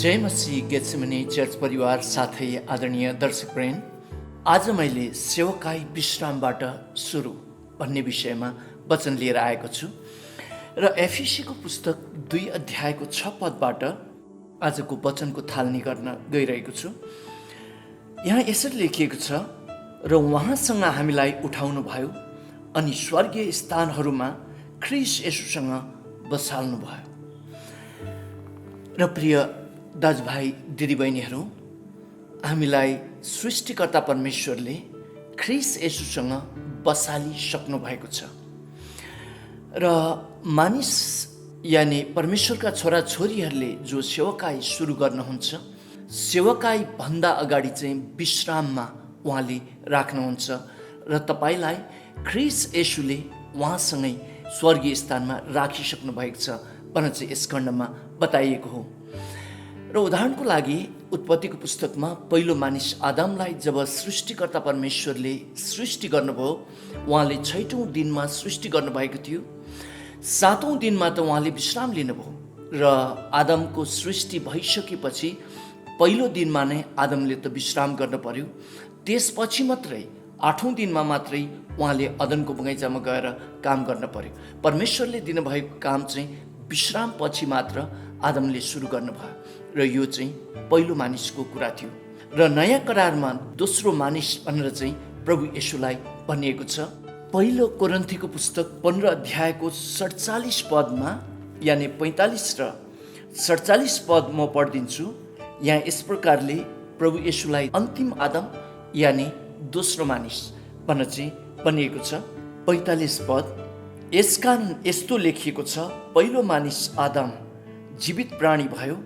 जय मसीह Gethsemane church परिवार साथै आदरणीय दर्शकवृन्द, आज मैले सेवकाई विश्रामबाट सुरु भन्ने विषयमा वचन लिएर आएको छु र एफिसीको पुस्तक 2 अध्यायको 6 पदबाट आजको वचनको थालनी गर्न गइरहेको छु। यहाँ यसरी लेखिएको छ, र उहाँसँग हामीलाई उठाउनु भयो अनि स्वर्गीय स्थानहरूमा ख्रीष्ट येशूसँग बसाल्नु भयो। र प्रिय दाजुभाइ दिदीबहिनीहरू, हामीलाई सृष्टिकर्ता परमेश्वरले ख्रीष्ट येशूसँग बसालिसक्नु भएको छ र मानिस यानि परमेश्वरका छोराछोरीहरूले जो सेवकाई सुरु गर्नुहुन्छ, सेवकाई भन्दा अगाडि चाहिँ विश्राममा उहाँले राख्नुहुन्छ र तपाईलाई ख्रीष्ट येशूले उहाँसँगै स्वर्गीय स्थानमा राखिसक्नु भएको छ भनेर चाहिँ यस खण्डमा बताइएको हो। र उदाहरणको लागि उत्पत्तिको पुस्तकमा पहिलो मानिस आदमलाई जब सृष्टिकर्ता परमेश्वरले सृष्टि गर्नुभयो, उहाँले 6औं दिनमा सृष्टि गर्नुभएको थियो। 7औं दिनमा त उहाँले विश्राम लिनुभयो र आदमको सृष्टि भइसकेपछि पहिलो दिनमा नै आदमले त विश्राम गर्न पर्यो। त्यसपछि मात्रै 8औं दिनमा मात्रै उहाँले अदनको बगैँचामा गएर काम गर्न पर्यो। परमेश्वरले दिनुभएको काम चाहिँ विश्राम पछि मात्र आदमले सुरु गर्नुभयो र यो चाहिँ पहिलो मानिसको कुरा थियो। र नयाँ करारमा दोस्रो मानिस भनेर चाहिँ प्रभु येशूलाई भनिएको छ। पहिलो कोरिन्थीको पुस्तक 15 अध्यायको 47 पदमा यानि 45 र 47 पद म पढिदिन्छु। यहाँ यस प्रकारले प्रभु येशूलाई अन्तिम आदम यानि दोस्रो मानिस भनेर चाहिँ भनिएको छ। 45 पद, यसकारण यस्तो लेखिएको छ, पहिलो मानिस आदम जीवित प्राणी भयो,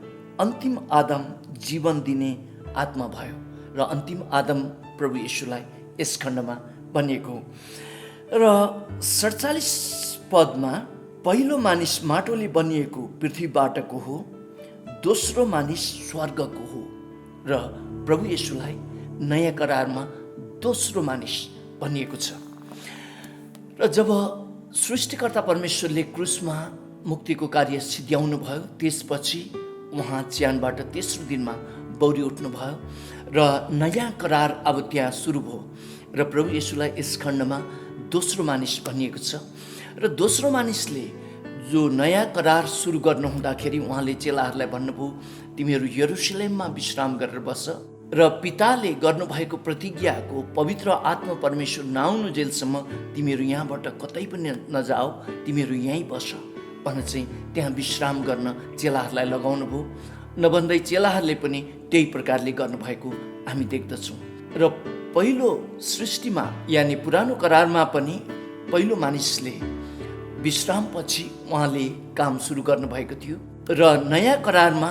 अन्तिम आदम जीवन दिने आत्मा भयो। र अन्तिम आदम प्रभु येशूलाई यस खण्डमा भनिएको। र 47 पदमा पहिलो मानिस माटोले बनिएको पृथ्वीबाटको हो, दोस्रो मानिस स्वर्गको हो। र प्रभु येशूलाई नयाँ करारमा दोस्रो मानिस भनिएको छ। र जब सृष्टिकर्ता परमेश्वरले क्रुसमा मुक्तिको कार्य सिद्ध्याउनु भयो, त्यसपछि उहाँ च्यानबाट तेस्रो दिनमा बौरी उठ्नुभयो र नयाँ करार अब त्यहाँ सुरु भयो। र प्रभु येशूलाई यस खण्डमा दोस्रो मानिस भनिएको छ। र दोस्रो मानिसले जो नयाँ करार सुरु गर्नु हुँदाखेरि उहाँले चेलाहरूलाई भन्नुभयो, तिमीहरू यरुशलेममा विश्राम गरेर बस र पिताले गर्नुभएको प्रतिज्ञाको पवित्र आत्मा परमेश्वर नआउनु जेलसम्म तिमीहरू यहाँबाट कतै पनि नजाऊ, तिमीहरू यहीँ बस भनेर चाहिँ त्यहाँ विश्राम गर्न चेलाहरूलाई लगाउनु भयो। नभन्दै चेलाहरूले पनि त्यही प्रकारले गर्नुभएको हामी देख्दछौँ। र पहिलो सृष्टिमा यानि पुरानो करारमा पनि पहिलो मानिसले विश्रामपछि उहाँले काम सुरु गर्नुभएको थियो र नयाँ करारमा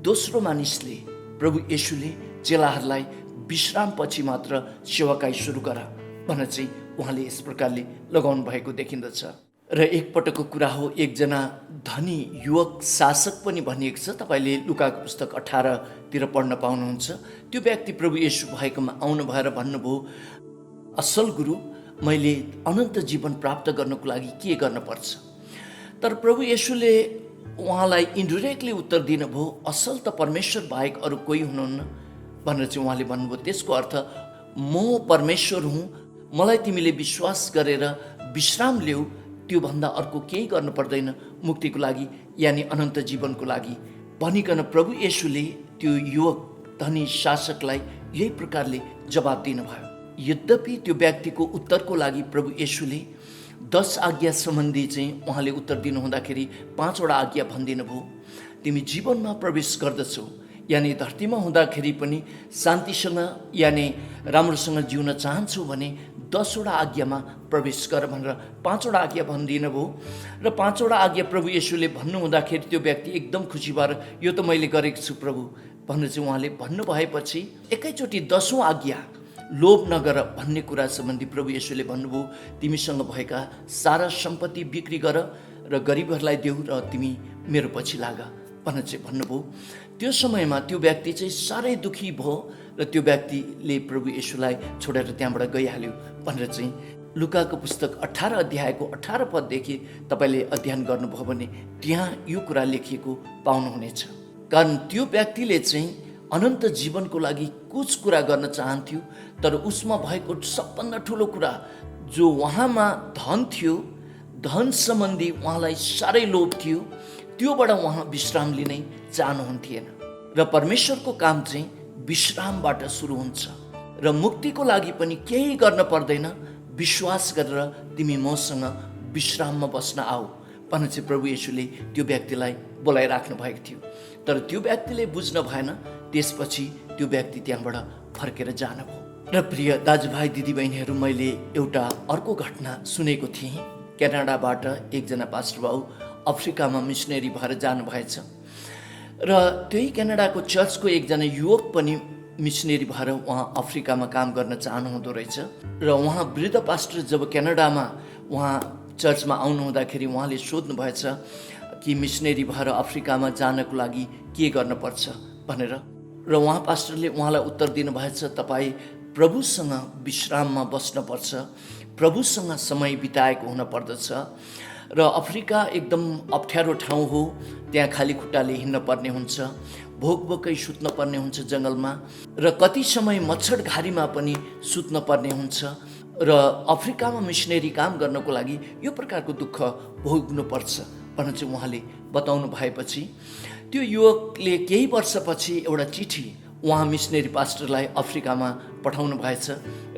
दोस्रो मानिसले प्रभु येशूले चेलाहरूलाई विश्रामपछि मात्र सेवाकाई सुरु गर भनेर चाहिँ उहाँले यस प्रकारले लगाउनु भएको देखिन्दछ। र एकपटकको कुरा हो, एकजना धनी युवक शासक पनि भनिएको छ। तपाईँले लुकाको पुस्तक 18 तिर पढ्न पाउनुहुन्छ। त्यो व्यक्ति प्रभु येशू भएकोमा आउनु भएर भन्नुभयो, असल गुरु, मैले अनन्त जीवन प्राप्त गर्नको लागि के गर्न पर्छ? तर प्रभु येशूले उहाँलाई इन्डिरेक्टली उत्तर दिनुभयो, असल त परमेश्वर बाहेक अरू कोही हुनुहुन्न भनेर चाहिँ उहाँले भन्नुभयो। त्यसको अर्थ म परमेश्वर हुँ, मलाई तिमीले विश्वास गरेर विश्राम ल्याऊ, त्योभन्दा अर्को केही गर्नु पर्दैन मुक्तिको लागि यानि अनन्त जीवनको लागि भनिकन प्रभु येशूले त्यो युवक धनी शासकलाई यही प्रकारले जवाब दिनुभयो। यद्यपि त्यो व्यक्तिको उत्तरको लागि प्रभु येशूले 10 आज्ञा सम्बन्धी चाहिँ उहाँले उत्तर दिनुहुँदाखेरि 5 वटा आज्ञा भनिदिनु भयो। तिमी जीवनमा प्रवेश गर्दछौ यानि धरतीमा हुँदाखेरि पनि शान्तिसँग यानि राम्रोसँग जिउन चाहन्छौ भने 10 वटा आज्ञामा प्रवेश गर भनेर 5 वटा आज्ञा भनिदिनु भयो। र 5 वटा आज्ञा प्रभु येशूले भन्नु हुँदाखेरि त्यो व्यक्ति एकदम खुसी भएर यो त मैले गरेको छु प्रभु भनेर चाहिँ उहाँले भन्नुभएपछि एकैचोटि 10औं आज्ञा लोभ नगर भन्ने कुरा सम्बन्धी प्रभु येशूले भन्नुभयो, तिमीसँग भएका सारा सम्पत्ति बिक्री गर र गरिबहरूलाई देऊ र तिमी मेरो पछि लाग भनेर चाहिँ भन्नुभयो। त्यो समयमा त्यो व्यक्ति चाहिँ साह्रै दुखी भयो र त्यो व्यक्तिले प्रभु येशूलाई छोडेर त्यहाँबाट गइहाल्यो भनेर चाहिँ लुकाको पुस्तक 18 अध्यायको 18 पददेखि तपाईँले अध्ययन गर्नुभयो भने त्यहाँ यो कुरा लेखिएको पाउनुहुनेछ। कारण त्यो व्यक्तिले चाहिँ अनन्त जीवनको लागि कुछ कुरा गर्न चाहन्थ्यो, तर उसमा भएको सबभन्दा ठुलो कुरा जो उहाँमा धन थियो, धन सम्बन्धी उहाँलाई साह्रै लोभ थियो, त्योबाट उहाँ विश्राम लिनै चाहनुहुन्थेन। र परमेश्वरको काम चाहिँ विश्रामबाट सुरु हुन्छ र मुक्तिको लागि पनि केही गर्न पर्दैन, विश्वास गरेर तिमी मसँग विश्राममा बस्न आऊ भनेर चाहिँ प्रभु येशूले त्यो व्यक्तिलाई बोलाइराख्नु भएको थियो। तर त्यो व्यक्तिले बुझ्न भएन, त्यसपछि त्यो व्यक्ति त्यहाँबाट फर्केर जानुभयो। र प्रिय दाजुभाइ दिदीबहिनीहरू, मैले एउटा अर्को घटना सुनेको थिएँ। क्यानाडाबाट एकजना पास्टर बाबु अफ्रिकामा मिसनरी भएर जानुभएछ र त्यही क्यानाडाको चर्चको एकजना युवक पनि मिसनरी भएर उहाँ अफ्रिकामा काम गर्न चाहनुहुँदो रहेछ। र उहाँ वृद्ध पास्टर जब क्यानाडामा उहाँ चर्चमा आउनुहुँदाखेरि उहाँले सोध्नु भएछ कि मिसनरी भएर अफ्रिकामा जानको लागि के गर्नुपर्छ भनेर। र उहाँ पास्टरले उहाँलाई उत्तर दिनुभएछ, तपाईँ प्रभुसँग विश्राममा बस्नुपर्छ, प्रभुसँग समय बिताएको हुनपर्दछ। र अफ्रिका एकदम अप्ठ्यारो ठाउँ हो, त्यहाँ खाली खुट्टाले हिँड्न पर्ने हुन्छ, भोकभोकै सुत्न पर्ने हुन्छ जङ्गलमा, र कति समय मच्छरघारीमा पनि सुत्न पर्ने हुन्छ। र अफ्रिकामा मिसनरी काम गर्नको लागि यो प्रकारको दुःख भोग्नुपर्छ भनेर चाहिँ उहाँले बताउनु भएपछि त्यो युवकले केही वर्षपछि एउटा चिठी उहाँ मिसनरी पास्टरलाई अफ्रिकामा पठाउनु भएछ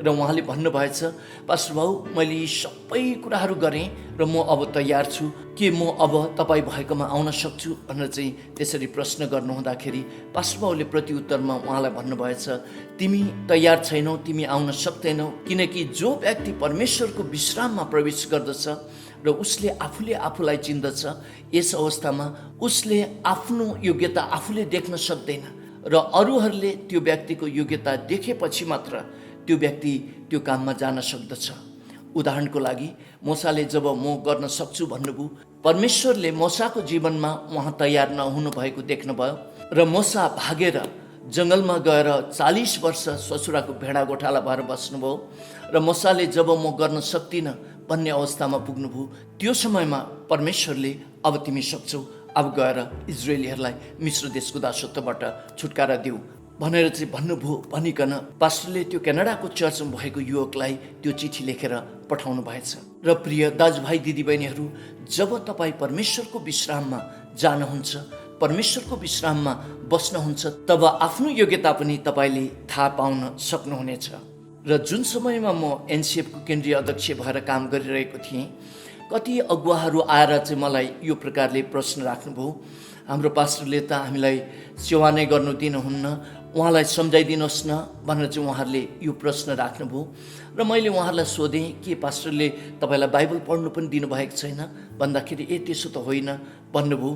र उहाँले भन्नुभएछ, पास्टर बाबु, मैले यी सबै कुराहरू गरेँ र म अब तयार छु, के म अब तपाईँ भएकोमा आउन सक्छु भनेर चाहिँ त्यसरी प्रश्न गर्नुहुँदाखेरि पास्टर बाबुले प्रत्युत्तरमा उहाँलाई भन्नुभएछ, तिमी तयार छैनौ, तिमी आउन सक्दैनौ, किनकि जो व्यक्ति परमेश्वरको विश्राममा प्रवेश गर्दछ र उसले आफूले आफूलाई चिन्दछ, यस अवस्थामा उसले आफ्नो योग्यता आफूले देख्न सक्दैन र अरूहरूले त्यो व्यक्तिको योग्यता देखेपछि मात्र त्यो व्यक्ति त्यो काममा जान सक्दछ। उदाहरणको लागि मोसाले जब म गर्न सक्छु भन्नुभयो, परमेश्वरले मोसाको जीवनमा उहाँ तयार नहुनु भएको देख्नुभयो र मोसा भागेर जङ्गलमा गएर 40 वर्ष ससुराको भेडा गोठाला भएर बस्नुभयो र मोसाले जब म गर्न सक्दिनँ भन्ने अवस्थामा पुग्नुभयो, त्यो समयमा परमेश्वरले अब तिमी सक्छौ, अब गएर इजरायलीहरूलाई मिश्र देशको दासत्वबाट छुटकारा देऊ भनेर चाहिँ भन्नुभयो। भनिकन पास्टरले त्यो क्यानाडाको चर्चमा भएको युवकलाई त्यो चिठी लेखेर पठाउनु भएछ। र प्रिय दाजुभाइ दिदीबहिनीहरू, जब तपाईँ परमेश्वरको विश्राममा जानुहुन्छ, परमेश्वरको विश्राममा बस्नुहुन्छ, तब आफ्नो योग्यता पनि तपाईँले थाहा पाउन सक्नुहुनेछ। र जुन समयमा म एनसिएफको केन्द्रीय अध्यक्ष भएर काम गरिरहेको थिएँ, कति अगुवाहरू आएर चाहिँ मलाई यो प्रकारले प्रश्न राख्नुभयो, हाम्रो पास्टरले त हामीलाई सेवा नै गर्नु दिनुहुन्न, उहाँलाई सम्झाइदिनुहोस् न भनेर चाहिँ उहाँहरूले यो प्रश्न राख्नुभयो। र मैले उहाँहरूलाई सोधेँ, के पास्टरले तपाईँलाई बाइबल पढ्नु पनि दिनुभएको छैन भन्दाखेरि त्यसो त होइन भन्नुभयो।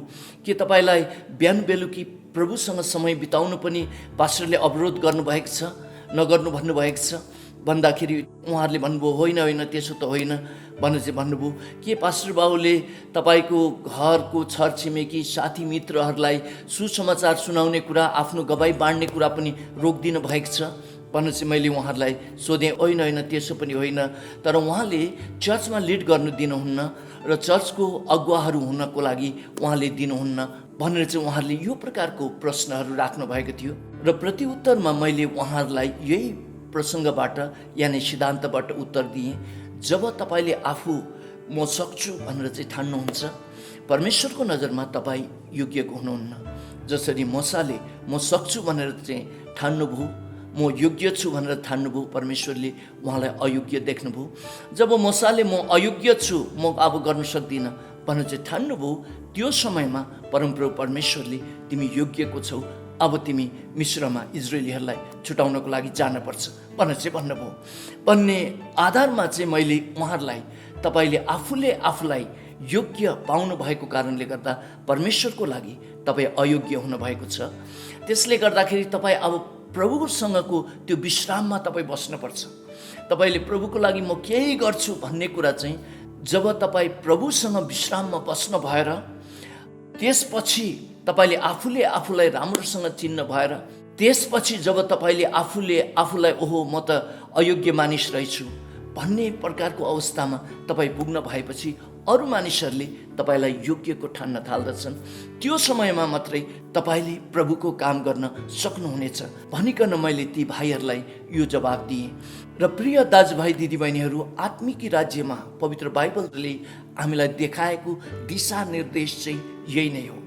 के तपाईँलाई बिहान बेलुकी प्रभुसँग समय बिताउनु पनि पास्टरले अवरोध गर्नुभएको छ, नगर्नु भन्नुभएको छ भन्दाखेरि उहाँहरूले भन्नुभयो, होइन होइन त्यसो त होइन भनेर चाहिँ भन्नुभयो। के पास्टर बाबुले तपाईँको घरको छरछिमेकी साथी मित्रहरूलाई सुसमाचार सुनाउने कुरा, आफ्नो गवाई बाँड्ने कुरा पनि रोकिदिनु भएको छ भनेर चाहिँ मैले उहाँहरूलाई सोधेँ। होइन होइन त्यसो पनि होइन, तर उहाँले चर्चमा लिड गर्नु दिनुहुन्न र चर्चको अगुवाहरू हुनको लागि उहाँले दिनुहुन्न भनेर चाहिँ उहाँहरूले यो प्रकारको प्रश्नहरू राख्नु भएको थियो। र प्रतिउत्तरमा मैले उहाँहरूलाई यही प्रसङ्गबाट यानि सिद्धान्तबाट उत्तर दिएँ, जब तपाईँले आफू म सक्छु भनेर चाहिँ ठान्नुहुन्छ, परमेश्वरको नजरमा तपाईँ योग्यको हुनुहुन्न। जसरी मोसाले म सक्छु भनेर चाहिँ ठान्नुभयो, म योग्य छु भनेर ठान्नुभयो, परमेश्वरले उहाँलाई अयोग्य देख्नुभयो। जब मोसाले म अयोग्य छु, म अब गर्न सक्दिनँ भनेर चाहिँ ठान्नुभयो, त्यो समयमा परमप्रभु परमेश्वरले तिमी योग्यको छौ, अब तिमी मिश्रमा इजरायलीहरूलाई छुटाउनको लागि जानुपर्छ भनेर चाहिँ भन्नुभयो। भन्ने आधारमा चाहिँ मैले उहाँहरूलाई तपाईँले आफूले आफूलाई योग्य पाउनु भएको कारणले गर्दा परमेश्वरको लागि तपाईँ अयोग्य हुनुभएको छ। त्यसले गर्दाखेरि तपाईँ अब प्रभुसँगको त्यो विश्राममा तपाईँ बस्नुपर्छ। तपाईँले प्रभुको लागि म केही गर्छु भन्ने कुरा चाहिँ जब तपाईँ प्रभुसँग विश्राममा बस्न भएर त्यसपछि तपाईँले आफूले आफूलाई राम्रोसँग चिन्न भएर त्यसपछि जब तपाईँले आफूले आफूलाई ओहो म त अयोग्य मानिस रहेछु भन्ने प्रकारको अवस्थामा तपाईँ पुग्न भएपछि अरू मानिसहरूले तपाईँलाई योग्यको ठान्न थाल्दछन्, त्यो समयमा मात्रै तपाईँले प्रभुको काम गर्न सक्नुहुनेछ भनिकन मैले ती भाइहरूलाई यो जवाब दिएँ। र प्रिय दाजुभाइ दिदीबहिनीहरू, आत्मिक राज्यमा पवित्र बाइबलले हामीलाई देखाएको दिशानिर्देश चाहिँ यही नै हो।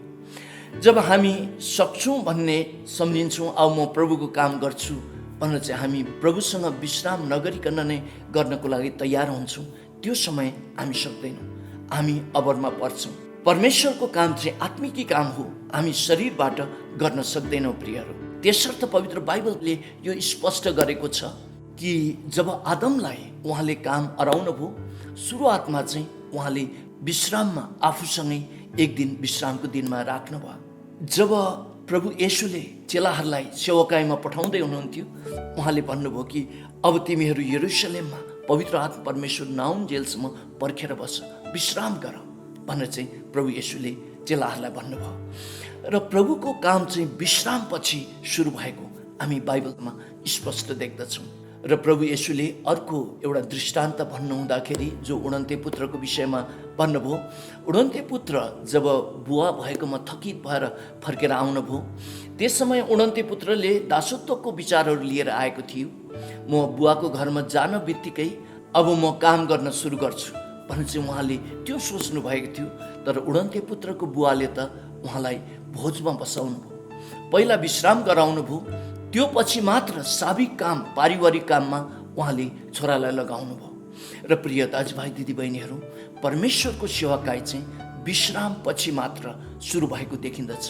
जब हामी सक्छौँ भन्ने सम्झिन्छौँ, अब म प्रभुको काम गर्छु भनेर चाहिँ हामी प्रभुसँग विश्राम नगरिकन नै गर्नको लागि तयार हुन्छौँ, त्यो समय हामी सक्दैनौँ, हामी अबरमा पर्छौँ। परमेश्वरको काम चाहिँ आत्मिकी काम हो, हामी शरीरबाट गर्न सक्दैनौँ प्रियहरू। त्यसर्थ पवित्र बाइबलले यो स्पष्ट गरेको छ कि जब आदमलाई उहाँले काम अराउनुभयो, सुरुवातमा चाहिँ उहाँले विश्राममा आफूसँगै एक दिन विश्रामको दिनमा राख्नुभयो। जब प्रभु येशूले चेलाहरूलाई सेवकाईमा पठाउँदै हुनुहुन्थ्यो, उहाँले भन्नुभयो कि अब तिमीहरू यरुशलेममा पवित्र आत्मा परमेश्वर नआउन्जेलसम्म पर्खेर बस, विश्राम गर भनेर चाहिँ प्रभु येशूले चेलाहरूलाई भन्नुभयो। र प्रभुको काम चाहिँ विश्रामपछि सुरु भएको हामी बाइबलमा स्पष्ट देख्दछौँ। र प्रभु येशूले अर्को एउटा दृष्टान्त भन्नुहुँदाखेरि जो उडन्ते पुत्रको विषयमा भन्नुभयो, उडन्ते पुत्र जब बुवा भएकोमा थकित भएर फर्केर आउनुभयो, त्यस समय उडन्ते पुत्रले दासत्वको विचारहरू लिएर आएको थियो। म बुवाको घरमा जान बित्तिकै अब म काम गर्न सुरु गर्छु भने चाहिँ उहाँले त्यो सोच्नु भएको थियो। तर उडन्ते पुत्रको बुवाले त उहाँलाई भोजमा बसाउनु भयो, पहिला विश्राम गराउनु भयो, त्यो पछि मात्र साविक काम पारिवारिक काममा उहाँले छोरालाई लगाउनु भयो। र प्रिय दाजुभाइ दिदीबहिनीहरू, परमेश्वरको सेवाकाई चाहिँ विश्राम पछि मात्र सुरु भएको देखिन्दछ।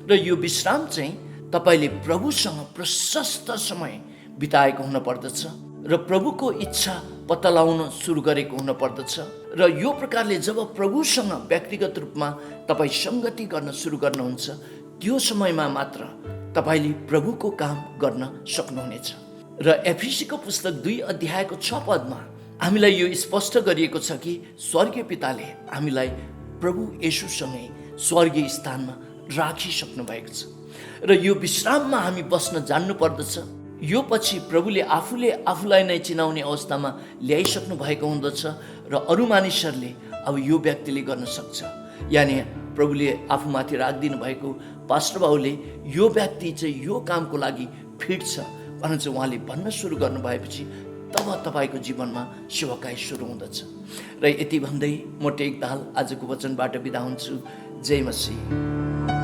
र यो विश्राम चाहिँ तपाईँले प्रभुसँग प्रशस्त समय बिताएको हुनुपर्दछ र प्रभुको इच्छा पत्ता लगाउन सुरु गरेको हुनुपर्दछ। र यो प्रकारले जब प्रभुसँग व्यक्तिगत रूपमा तपाईँ सङ्गति गर्न सुरु गर्नुहुन्छ, त्यो समयमा मात्र तपाईँले प्रभुको काम गर्न सक्नुहुनेछ। र एफिसीको पुस्तक 2 अध्यायको 6 पदमा हामीलाई यो स्पष्ट गरिएको छ कि स्वर्गीय पिताले हामीलाई प्रभु येशूसँगै स्वर्गीय स्थानमा राखिसक्नु भएको छ। र यो विश्राममा हामी बस्न जान्नु पर्दछ। यो पछि प्रभुले आफूलाई नै चिनाउने अवस्थामा ल्याइसक्नु भएको हुँदछ र अरू मानिसहरूले अब यो व्यक्तिले गर्न सक्छ, यानि प्रभुले आफूमाथि राखिदिनु भएको पास्टर बाबुले यो व्यक्ति चाहिँ यो कामको लागि फिट छ भनेर चाहिँ उहाँले भन्न सुरु गर्नु भएपछि तब तपाईँको जीवनमा सेवाकाई सुरु हुँदछ। र यति भन्दै म टेक दाहाल आजको वचनबाट बिदा हुन्छु। जय मसीह।